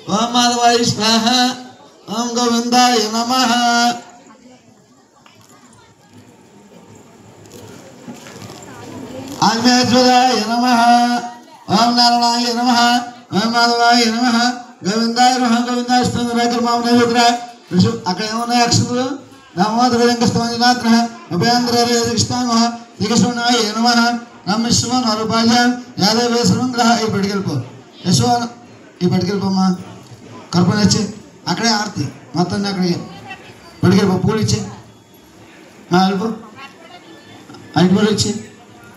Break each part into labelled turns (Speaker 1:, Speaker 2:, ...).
Speaker 1: ओम माधवाय स्वाहा ओम गोविंदाय नमः आग्नेयज्वराय नमः ओम नारायणाय नमः ओम माधवाय नमः गोविंदाय नमः गोविंदाय स्तोत्रमामनेन्द्र ऋषु अकयमने अक्षरु नमोदरंगस्तमनात्रः अभ्यंतररेजकृष्णामः श्रीकृष्णाय नमः नम विश्वन रूपाय यादव सर्वग्रह ई पटकेल्पो यशवन ई पटकेल्पम्मा कर्पण इच्छे अकड़े आरती मत्तन्ने अकड़े पटकेल्पो पूल इच्छे अल्पो ऐटबोल इच्छे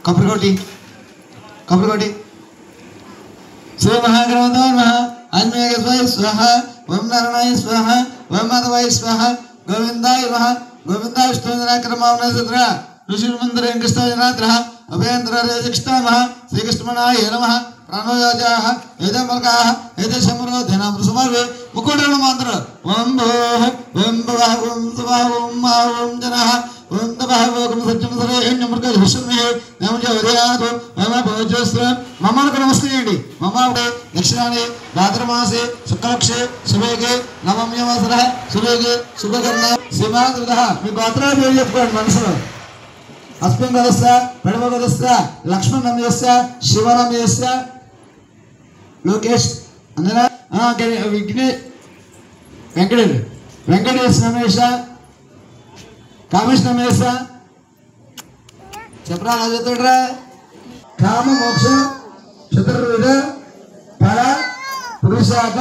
Speaker 1: कपरकोटी श्री महागणपतये नमः आन्मेघस्वाय स्वाहा ओम नारायणाय स्वाहा ओम माधवाय स्वाहा गोविंदाय नमः गोविंदाय स्तोत्रमामनेन्द्र ऋषिर्मन्दिरेङ्कृष्णजनात्रः अभयन्द्ररेजकृष्णामः श्रीकृष्णमणाय नमः प्राणोयाजाः एते मर्गाः एते समरोधना समर्वे मुकुटनमान्त्र ओम भोः ओम भवः ओम सुवः ओम मा ओम जनः ओम तपः ओम सज्जनसरेण्यमृगधृष्मे नमजोदयातो मम भोजस्र मम नमस्करियंడి मम दक्षिणानि भाद्रमासे शुक्लपक्षे शुभेगे नवम्यवासरः शुभेगे शुभकर्ण सीमादुदः మీ గోత్రాలు పేరు చెప్పుకోండి మనసులో अस्मिन् गदस्य प्रणवगदस्य लक्ष्मण नमयस्य शिव नमयस्य लोकेश अंदर विघ्ने वेंकटेश नमयस्य कामेश नमयस्य चपरा राजतोड्रा काम मोक्ष चतुर्विध फल पुरुषार्थ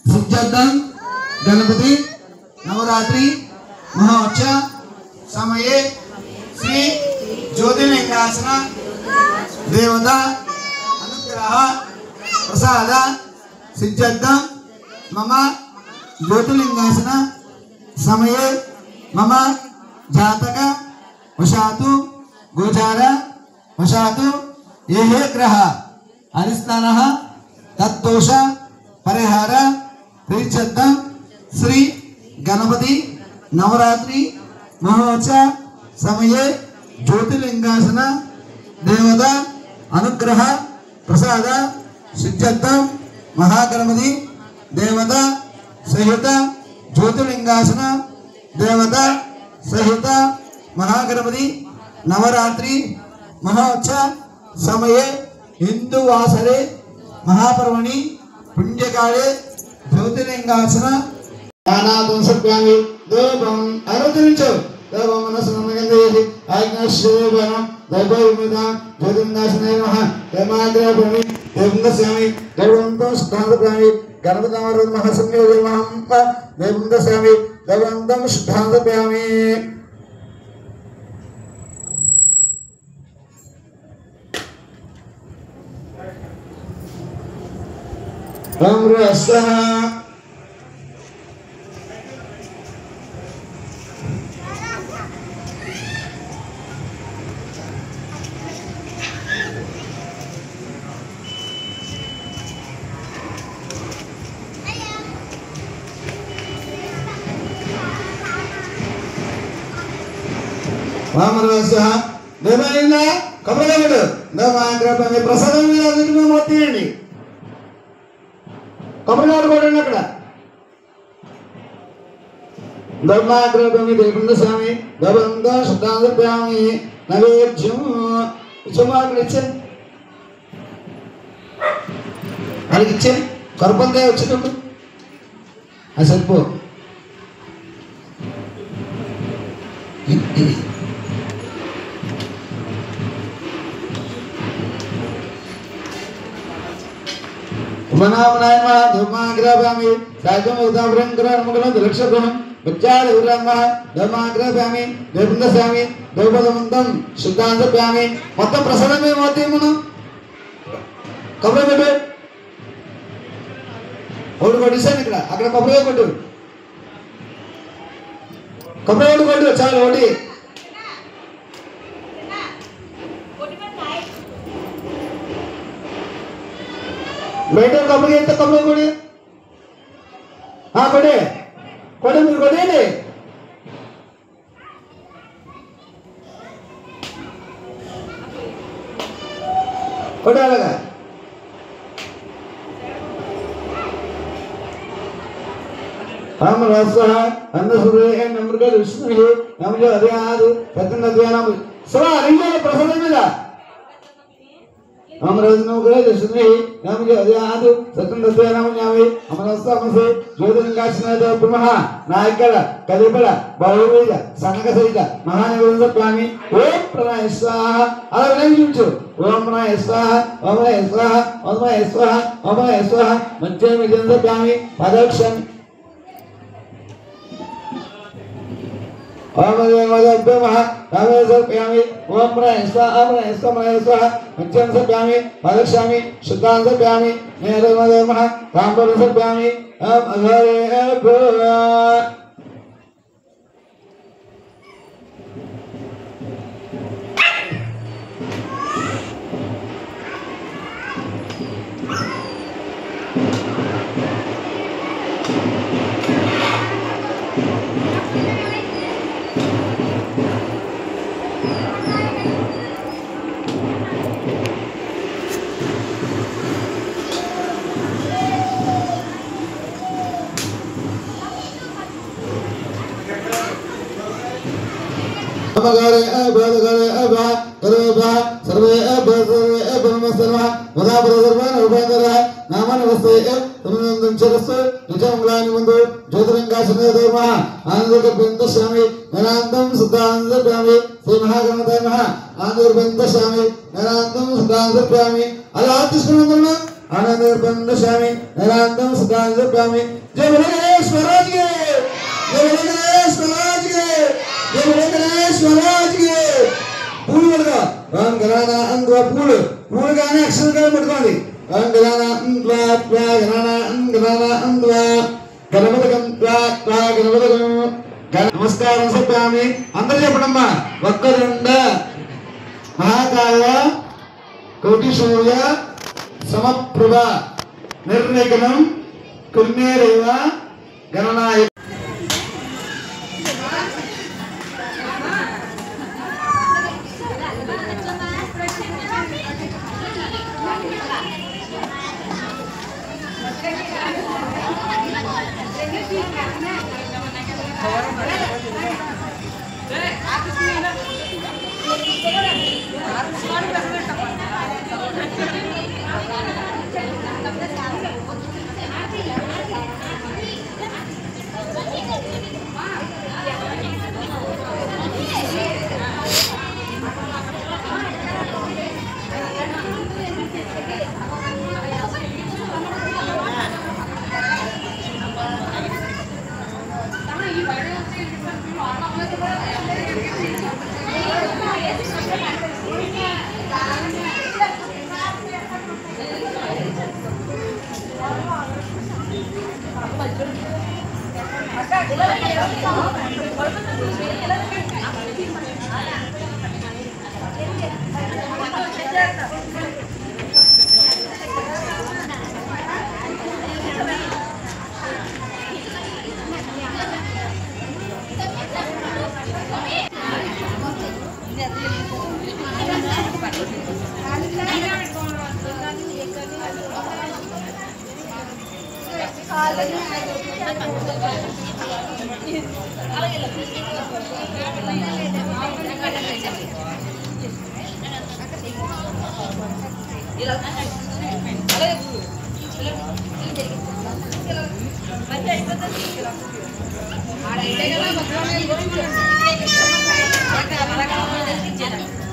Speaker 1: सिद्धार्थं गणपति नवरात्रि महोत्सव समये श्री ज्योतिर्लिंगासन देवता अनुग्रह प्रसाद सिद्ध्यर्थं मम ज्योतिर्लिंगासन समये मम जातक वशातु गोचार वशातु ये ग्रह हरिस्थानः तद्दोष परिहार प्रीत्यर्थं श्री गणपति नवरात्रि महोत्सव समये ज्योतिर्लिंगासन देवता अनुग्रह प्रसाद सिद्ध्यर्थं महागणपति देवता सहित ज्योतिर्लिंगासन देवता सहित महागणपति नवरात्रि महोत्सव समये हिंदुवासरे महापर्वणि पुण्यकाले ज्योतिर्लिंगासन दानादं सत्यामि देवं आराधनिचो देवं मनसनमगन्धयति आज्ञाश्रेवनं दैवविमुदां ज्योतिर्लिंगासनाय नमः देवाग्रहभूमि देवन्दस्यामि देवन्तं शुद्धान्तप्रामि गणपतिनामरुद्ध महासंयोगमहं देवन्दस्यामि देवन्तं शुद्धान्तप्रामि ओम रसः वामनवस्यः देवैना कमलगड नवाग्रहमे प्रसादం మీదన్నిటిని మొత్తండి कमलगड కొడండి అక్కడ నవాగ్రహమే దేవంద స్వామి దేవంద శుద్ధాంతప్యామి నవేద్యం ఇచ్చమాగ్రచ్చ అలిగిచ్చే కర్పందే వచ్చేటప్పుడు అసల్పో वनावनायम धर्माग्रहव्यामि सायकं उदावरंकरणमगलं दलक्षग्रहं बच्चाल उराम धर्माग्रहव्यामि देवन्दस्यामि देवपदमन्तं शुद्धान्तप्यामि మొత్తం ప్రసాదమే మోతి మనం కబరే పెట్టు ఓడు కొడిసాను ఇక్కడ అక్కడ కబరే కొట్టు కబరే కొట్టు చాలు ఓడి बैठो कपड़े तो कपड़े कोड़े हाँ कोड़े कोड़े मुझे कोड़े ले कोड़े लगा हम रसः अन्नसूर्ये नमृग विष्णुः नमज अध्याद सत्यनद्यानाम सवा अरिंजल प्रसन्नमिदा हम रजनोग्रह विष्णुः नमज अध्याद सत्यनद्यानाम न्यावे हम रसमसे ज्योतिर्लिंगाश्रमद ब्रह्म नायकल कलिबल बहुवेद सनकसहित महानगरंद स्वामी ओम प्रणय स्वाहा अला विनयिंचु ओम प्रणय स्वाहा ओम प्रणय स्वाहा ओम प्रणय स्वाहा ओम प्रणय स्वाहा मध्य मिलिंद स्वामी पदक्षण ओम ब्रह्म रामेश्वरयामि ओम प्रणय स्वाहा ओम प्रणय स्वाहा मध्यं सप्यामि पदक्षामि शुद्धां सप्यामि नेरमदेवः रामपद सप्यामि ओम अघरे अभ्रा अबगरे अबगरे अबा करबा सर्वे ब्रह्मस्वरूपा वदापर सर्वान उपादर नामन वस्ते तमनंदं चरस्व निजमलानि वंदो ज्योतिर्लिंगाश्रमदेव आनंदक बिंद स्वामी नरांतम सुदांत स्वामी श्री महागणपति महा आनंद बिंद स्वामी नरांतम सुदांत स्वामी अलातिष्कनंदन आनंद बिंद स्वामी नरांतम सुदांत स्वामी जय गणेश महाराज के जय गणेश महाराज के जय गणेश महाराज के पूल वर्गा राम गणाना अंद्वा पूल गाने अक्षर का पढ़कोंडी राम गणाना अंद्वा गणाना अंद्वा गणपतकं गणपतकं नमस्कारं सप्यामि अंदर చెప్పడమ్మా వక్కరుండ మహాకాయ కోటి సూర్య సమప్రభ నిర్విఘ్నం కుర్మేరేవ గణనాయ
Speaker 2: Channel